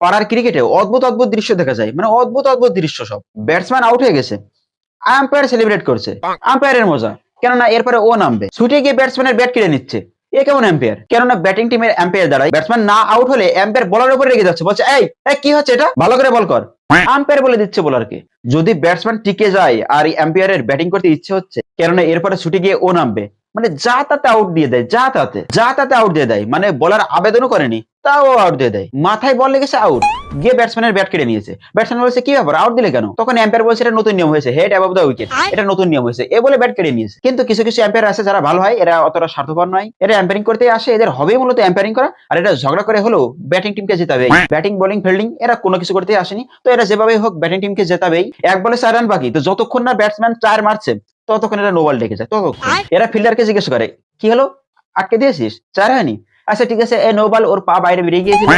পাড়ার ক্রিকেটে অদ্ভুত অদ্ভুত দৃশ্য দেখা যায়, মানে অদ্ভুত অদ্ভুত দৃশ্য সব। ব্যাটসম্যান আউট হয়ে গেছে, আম্পায়ার সেলিব্রেট করছে, আম্পায়ারের মজা, কেননা এরপরে ও নামবে, ছুটে গিয়ে ব্যাটসম্যানের ব্যাট কেড়ে নিচ্ছে। এ কেমন এম্পায়ার? কেননা ব্যাটিং টিমের এম্পায়ার দ্বারা ব্যাটসম্যান না আউট হলে এম্পায়ার বলার উপরে রেগে যাচ্ছে, বলছে এই এই কি হচ্ছে এটা, ভালো করে বল কর। আম্পায়ার বলে দিচ্ছে বোলারকে। যদি ব্যাটসম্যান টিকে যায় আর এম্পায়ারের ব্যাটিং করতে ইচ্ছে হচ্ছে, কেননা এরপরে ছুটে গিয়ে ও নামবে, মানে যা তাতে আউট দিয়ে দেয়, যা তাতে আউট দিয়ে দেয়, মানে বলার আবেদনও করেনি তাও আউট দিয়ে দেয়। মাথায় বল লেগেছে, আউট, গিয়ে ব্যাটসম্যানের ব্যাট কেড়ে নিয়েছে। ব্যাটসম্যান বলছে কি ব্যাপার, আউট দিলে কেন? তখন এম্পায়ার বলছে এটা নতুন নিয়ম হয়েছে, হেড অ্যাবভ দ্য উইকেট, এটা নতুন নিয়ম হয়েছে, এ বলে ব্যাট কেড়ে নিয়েছে। কিন্তু কিছু কিছু এম্পায়ার আছে যারা ভালো হয়, এরা অতটা স্বার্থপর নয়, এরা এম্পায়ারিং করতে আসে, এদের হবেই মূলত এম্পায়ারিং করা, আর এটা ঝগড়া করে হলেও ব্যাটিং টিমকে জেতাবে। ব্যাটিং বোলিং ফিল্ডিং এরা কোনো কিছু করতে আসেনি, তো এরা যেভাবেই হোক ব্যাটিং টিমকে জেতাবেই। এক বলে 4 রান বাকি, তো যতক্ষণ না ব্যাটসম্যান 4 মারছে ততক্ষণ এরা নো বল ডেকে যায়। ততক্ষণ এরা ফিল্ডারকে জিজ্ঞেস করে কি হলো, আটকে দিয়েছিস, 4 হয়নি, আচ্ছা ঠিক আছে, এ নো বল, ওর পা বাইরে বেরিয়ে গিয়েছিল,